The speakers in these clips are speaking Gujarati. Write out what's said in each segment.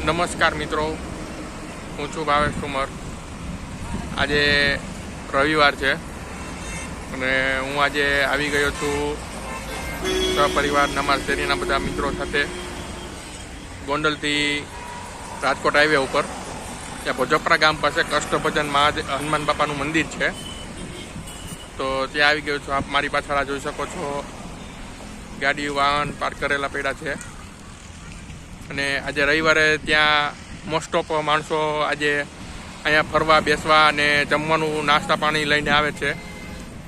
નમસ્કાર મિત્રો, હું છું ભાવેશ ઠુમર. આજે રવિવાર છે અને હું આજે આવી ગયો છું સપરિવારના મારા શેરીના બધા મિત્રો સાથે ગોંડલથી રાજકોટ હાઈવે ઉપર ત્યાં ભોજપરા ગામ પાસે કષ્ટભજન હનુમાન બાપાનું મંદિર છે. તો ત્યાં આવી ગયો છું. આપ મારી પાછળ આ જોઈ શકો છો, ગાડી વાહન પાર્ક કરેલા પડ્યા છે. અને આજે રવિવારે ત્યાં મોસ્ટ ઓફ માણસો આજે અહીંયા ફરવા બેસવા અને જમવાનું નાસ્તા પાણી લઈને આવે છે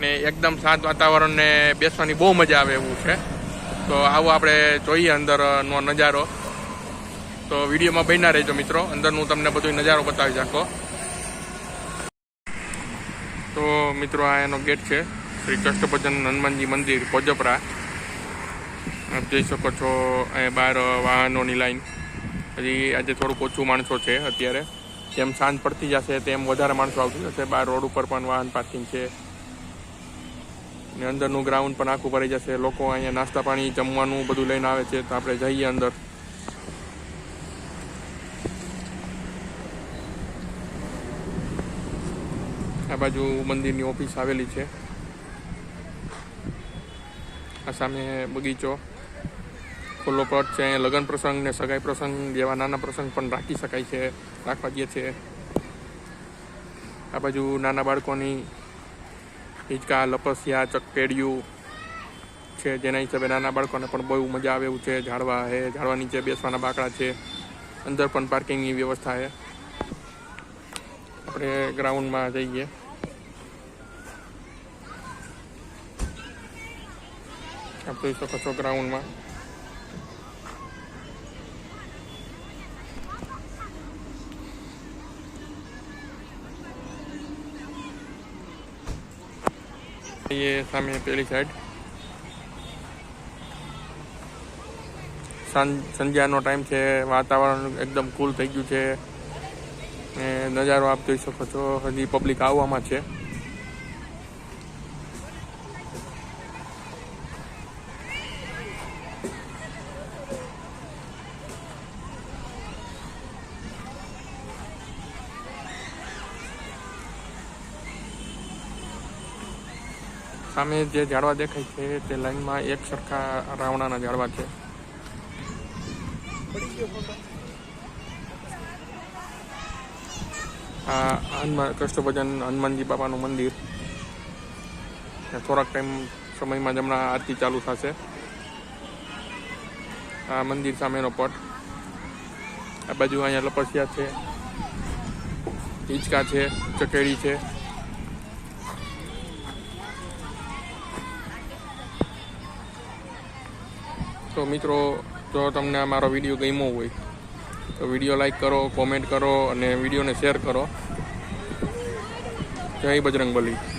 ને એકદમ શાંત વાતાવરણ ને બેસવાની બહુ મજા આવે એવું છે. તો આવો આપણે જોઈએ અંદરનો નજારો. તો વિડીયોમાં બન્યા રહેજો મિત્રો, અંદરનું તમને બધો નજારો બતાવી શકો. તો મિત્રો આ એનો ગેટ છે, શ્રી કષ્ટભજન હનુમાનજી મંદિર ભોજપરા. આપ જોઈ શકો છો અહીંયા બહાર વાહનોની લાઈન. હજી આજે થોડુંક ઓછું માણસો છે અત્યારે, જેમ સાંજ પડતી જશે તેમ વધારે માણસો આવતી જશે. બહાર રોડ ઉપર પણ વાહન પાર્કિંગ છે ને અંદરનું ગ્રાઉન્ડ પણ આખું ભરાઈ જશે. લોકો અહીંયા નાસ્તા પાણી જમવાનું બધું લઈને આવે છે. તો આપણે જઈએ અંદર. આ બાજુ મંદિરની ઓફિસ આવેલી છે. આ સામે બગીચો, ખુલ્લો પ્લોટ છે. અહીંયા લગ્ન પ્રસંગ ને સગાઈ પ્રસંગ જેવા નાના પ્રસંગ પણ રાખી શકાય છે, રાખવા દે છે. આ બાજુ નાના બાળકોની હિંચકા, લપસિયા, ચકપેડિયું છે, જેના હિસાબે નાના બાળકોને પણ બહુ મજા આવે એવું છે. ઝાડવા છે, ઝાડવા નીચે બેસવાના બાકડા છે. અંદર પણ પાર્કિંગની વ્યવસ્થા છે. આપણે ગ્રાઉન્ડમાં જઈએ. આપ જોઈ શકો છો ગ્રાઉન્ડમાં એ સામે પેલી સાઈડ સંધ્યાનો ટાઈમ છે. વાતાવરણ એકદમ કૂલ થઈ ગયું છે ને નજારો આપ જોઈ શકો છો. હજી પબ્લિક આવવામાં છે. સામે જે ઝાડવા દેખાય છે તે લાઈનમાં એક સરખા રાવણાના ઝાડવા છે. આ કષ્ટભજન હનુમાનજી બાપાનું મંદિર. થોડાક સમયમાં જ હમણાં આરતી ચાલુ થશે. આ મંદિર સામેનો પટ. આ બાજુ અહીંયા લપસિયા છે, હિંચકા છે, ચકેડી છે. તો મિત્રો, જો તમને આ મારો વિડીયો ગમ્યો હોય તો વિડીયો લાઈક કરો, કોમેન્ટ કરો અને વિડીયોને શેર કરો. જય બજરંગબલી.